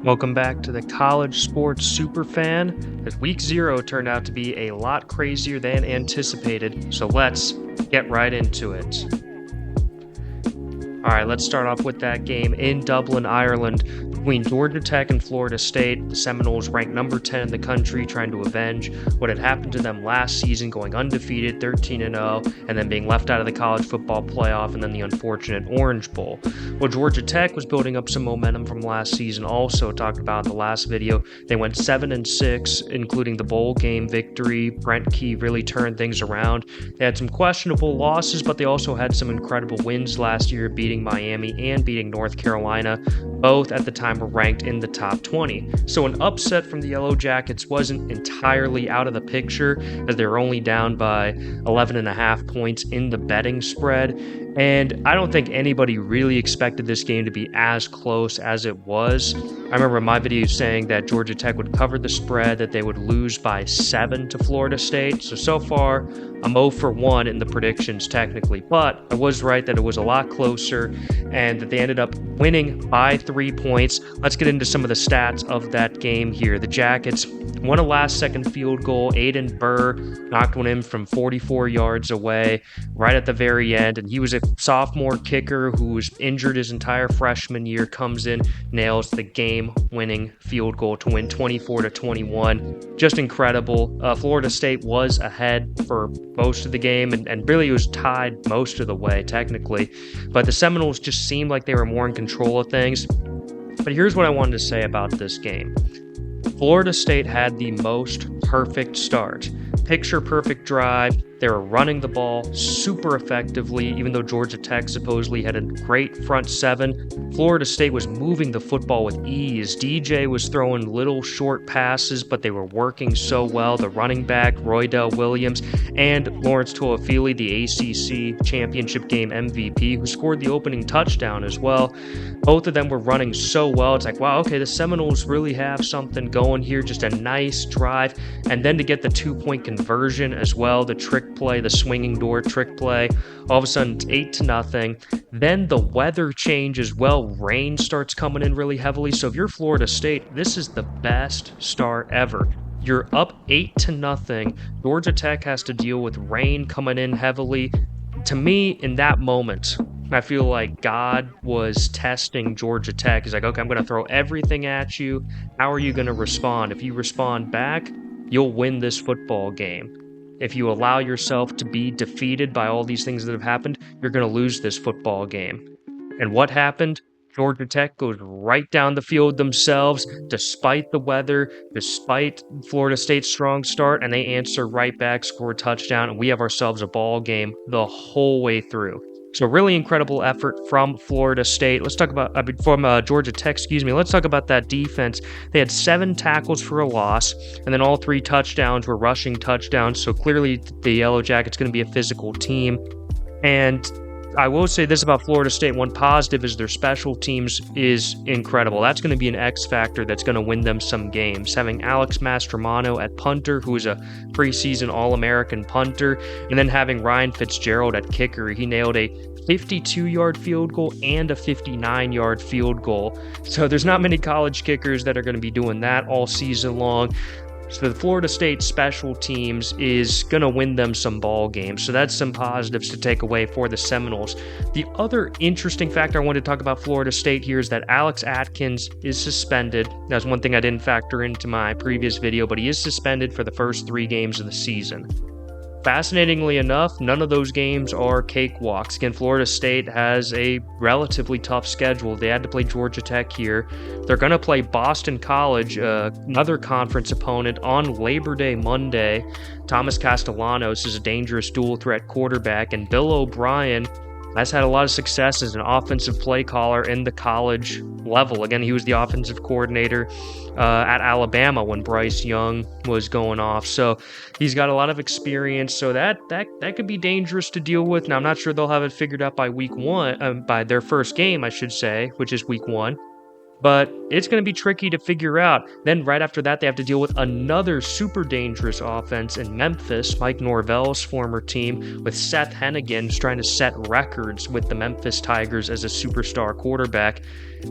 Welcome back to the College Sports Superfan. As week 0 turned out to be a lot crazier than anticipated, so let's get right into it. All right, let's start off with that game in Dublin, Ireland, between Georgia Tech and Florida State. The Seminoles ranked number 10 in the country, trying to avenge what had happened to them last season, going undefeated, 13-0, and then being left out of the college football playoff, and then the unfortunate Orange Bowl. Well, Georgia Tech was building up some momentum from last season, also talked about in the last video. They went 7-6, including the bowl game victory. Brent Key really turned things around. They had some questionable losses, but they also had some incredible wins last year, beating Miami and beating North Carolina. Both at the time were ranked in the top 20. So an upset from the Yellow Jackets wasn't entirely out of the picture, as they were only down by 11.5 points in the betting spread. And I don't think anybody really expected this game to be as close as it was. I remember in my video saying that Georgia Tech would cover the spread, that they would lose by 7 to Florida State. So far, I'm 0 for 1 in the predictions technically, but I was right that it was a lot closer and that they ended up winning by 3 points. Let's get into some of the stats of that game here. The Jackets won a last-second field goal. Aiden Burr knocked one in from 44 yards away right at the very end, and he was a sophomore kicker who was injured his entire freshman year, comes in, nails the game-winning field goal to win 24-21. Just incredible. Florida State was ahead for most of the game, and really was tied most of the way, technically. But the Seminoles just seemed like they were more in control of things. But here's what I wanted to say about this game. Florida State had the most perfect start. Picture perfect drive. They were running the ball super effectively, even though Georgia Tech supposedly had a great front seven. Florida State was moving the football with ease. DJ was throwing little short passes, but they were working so well. The running back, Roydell Williams, and Lawrence Toafili, the ACC championship game MVP, who scored the opening touchdown as well. Both of them were running so well. It's like, wow, okay, the Seminoles really have something going here. Just a nice drive. And then to get the 2-point conversion as well, the trick play, the swinging door trick play. All of a sudden, it's 8-0. Then the weather change as well. Rain starts coming in really heavily. So if you're Florida State, this is the best start ever. You're up 8-0. Georgia Tech has to deal with rain coming in heavily. To me, in that moment, I feel like God was testing Georgia Tech. He's like, okay, I'm going to throw everything at you. How are you going to respond? If you respond back, you'll win this football game. If you allow yourself to be defeated by all these things that have happened, you're going to lose this football game. And what happened? Georgia Tech goes right down the field themselves, despite the weather, despite Florida State's strong start, and they answer right back, score a touchdown, and we have ourselves a ball game the whole way through. So really incredible effort from Florida State. Let's talk about, from Georgia Tech, let's talk about that defense. They had 7 tackles for a loss, and then all 3 touchdowns were rushing touchdowns, so clearly the Yellow Jackets going to be a physical team. And I will say this about Florida State. One positive is their special teams is incredible. That's going to be an X factor that's going to win them some games. Having Alex Mastromano at punter, who is a preseason All-American punter, and then having Ryan Fitzgerald at kicker. He nailed a 52-yard field goal and a 59-yard field goal. So there's not many college kickers that are going to be doing that all season long. So the Florida State special teams is going to win them some ball games. So that's some positives to take away for the Seminoles. The other interesting factor I wanted to talk about Florida State here is that Alex Atkins is suspended. That's one thing I didn't factor into my previous video, but he is suspended for the first 3 games of the season. Fascinatingly enough, none of those games are cakewalks. Again, Florida State has a relatively tough schedule. They had to play Georgia Tech here. They're going to play Boston College, another conference opponent, on Labor Day Monday. Thomas Castellanos is a dangerous dual threat quarterback, and Bill O'Brien has had a lot of success as an offensive play caller in the college level. Again, he was the offensive coordinator at Alabama when Bryce Young was going off. So he's got a lot of experience. So that could be dangerous to deal with. Now, I'm not sure they'll have it figured out by week 1, by their first game, I should say, which is week 1. but it's going to be tricky to figure out. Then right after that, they have to deal with another super dangerous offense in Memphis, Mike Norvell's former team, with Seth Hennigan trying to set records with the Memphis Tigers as a superstar quarterback.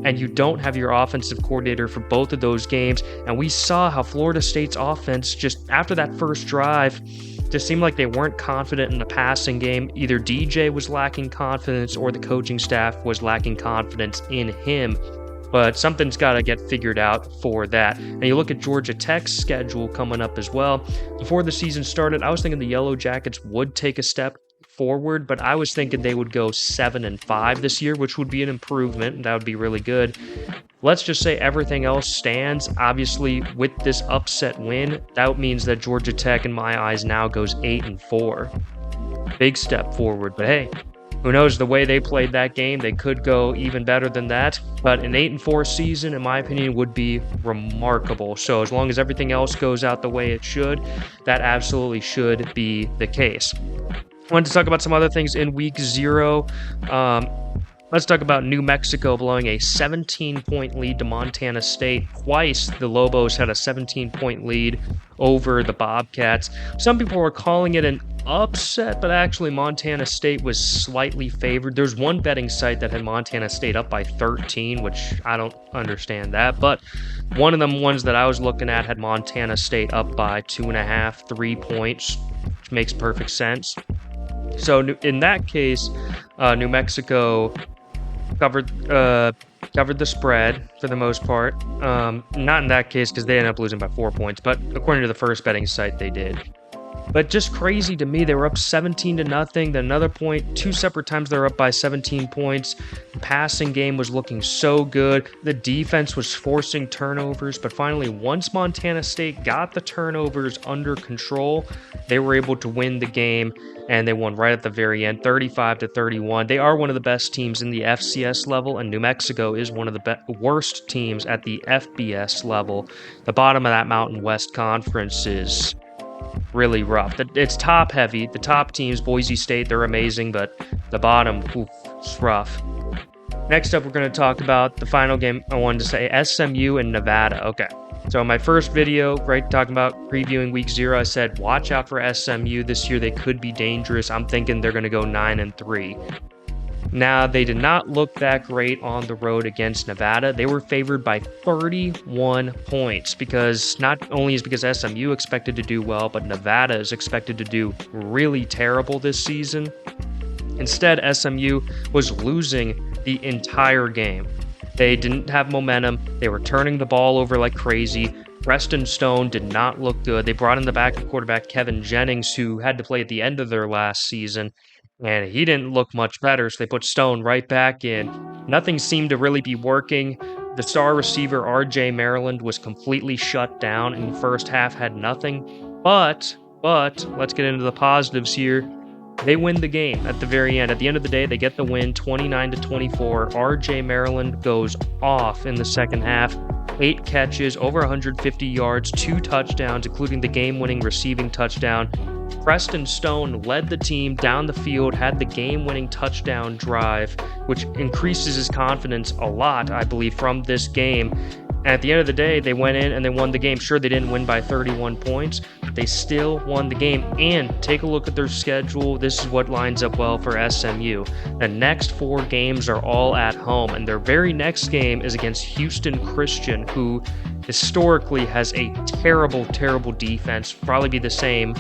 And you don't have your offensive coordinator for both of those games. And we saw how Florida State's offense, just after that first drive, just seemed like they weren't confident in the passing game. Either DJ was lacking confidence or the coaching staff was lacking confidence in him. But something's got to get figured out for that. And you look at Georgia Tech's schedule coming up as well. Before the season started, I was thinking the Yellow Jackets would take a step forward, but I was thinking they would go 7-5 this year, which would be an improvement, and that would be really good. Let's just say everything else stands. Obviously, with this upset win, that means that Georgia Tech, in my eyes, now goes 8-4. Big step forward, but hey, who knows, the way they played that game, they could go even better than that. But an 8-4 season, in my opinion, would be remarkable. So as long as everything else goes out the way it should, that absolutely should be the case. I wanted to talk about some other things in week 0. Let's talk about New Mexico blowing a 17-point lead to Montana State. Twice the Lobos had a 17-point lead over the Bobcats. Some people were calling it an upset, but actually Montana State was slightly favored. There's one betting site that had Montana State up by 13, which I don't understand that, but one of them ones that I was looking at had Montana State up by 2.5, 3 points, which makes perfect sense. So in that case, New Mexico covered the spread for the most part. Not in that case because they ended up losing by 4 points, but according to the first betting site, they did. But just crazy to me, they were up 17-0. Then another point, 2 separate times they were up by 17 points. The passing game was looking so good. The defense was forcing turnovers, but finally, once Montana State got the turnovers under control, they were able to win the game, and they won right at the very end, 35-31. They are one of the best teams in the FCS level, and New Mexico is one of the worst teams at the FBS level. The bottom of that Mountain West Conference is really rough. It's top heavy. The top teams, Boise State, they're amazing, but the bottom, it's rough. Next up, we're going to talk about the final game. I wanted to say SMU and Nevada. Okay. So in my first video, right, talking about previewing week 0, I said, watch out for SMU this year. They could be dangerous. I'm thinking they're going to go 9-3. Now, they did not look that great on the road against Nevada. They were favored by 31 points because not only is because SMU expected to do well, but Nevada is expected to do really terrible this season. Instead, SMU was losing the entire game. They didn't have momentum. They were turning the ball over like crazy. Preston Stone did not look good. They brought in the backup quarterback Kevin Jennings, who had to play at the end of their last season, and he didn't look much better, so they put Stone right back in. Nothing seemed to really be working. The star receiver, RJ Maryland, was completely shut down in the first half, had nothing. But, let's get into the positives here. They win the game at the very end. At the end of the day, they get the win, 29-24. RJ Maryland goes off in the second half. 8 catches, over 150 yards, 2 touchdowns, including the game-winning receiving touchdown. Preston Stone led the team down the field, had the game-winning touchdown drive, which increases his confidence a lot, I believe, from this game. And at the end of the day, they went in and they won the game. Sure, they didn't win by 31 points, but they still won the game. And take a look at their schedule. This is what lines up well for SMU. The next 4 games are all at home, and their very next game is against Houston Christian, who historically has a terrible, terrible defense. Probably be the same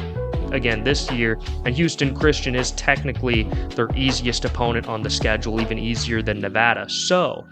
again this year, and Houston Christian is technically their easiest opponent on the schedule, even easier than Nevada. So,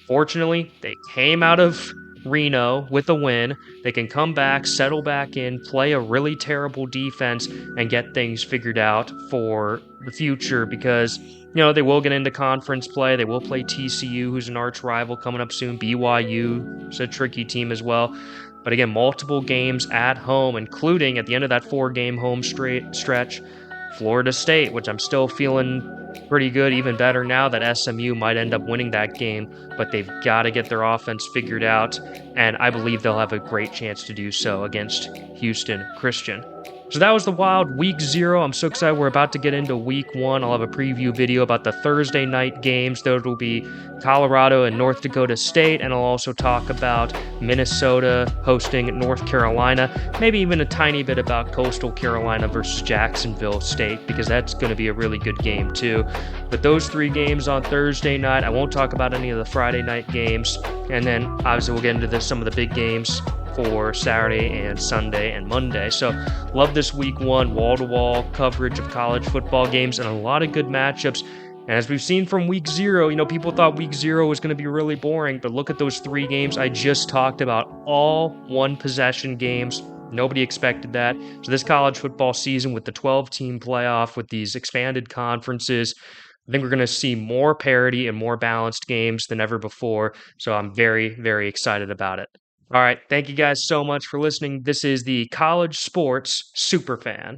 fortunately, they came out of Reno with a win. They can come back, settle back in, play a really terrible defense, and get things figured out for the future because, they will get into conference play. They will play TCU, who's an arch rival coming up soon. BYU is a tricky team as well. But again, multiple games at home, including at the end of that 4-game home stretch, Florida State, which I'm still feeling pretty good, even better now that SMU might end up winning that game, but they've got to get their offense figured out, and I believe they'll have a great chance to do so against Houston Christian. So that was the Wild Week 0. I'm so excited we're about to get into Week 1. I'll have a preview video about the Thursday night games. Those will be Colorado and North Dakota State, and I'll also talk about Minnesota hosting North Carolina, maybe even a tiny bit about Coastal Carolina versus Jacksonville State, because that's going to be a really good game too. But those 3 games on Thursday night, I won't talk about any of the Friday night games, and then obviously we'll get into some of the big games for Saturday and Sunday and Monday. So love this week 1 wall-to-wall coverage of college football games and a lot of good matchups. And as we've seen from week 0, people thought week 0 was going to be really boring, but look at those 3 games I just talked about, all one possession games. Nobody expected that. So this college football season with the 12-team playoff, with these expanded conferences, I think we're going to see more parity and more balanced games than ever before. So I'm very, very excited about it. All right. Thank you guys so much for listening. This is the College Sports Superfan.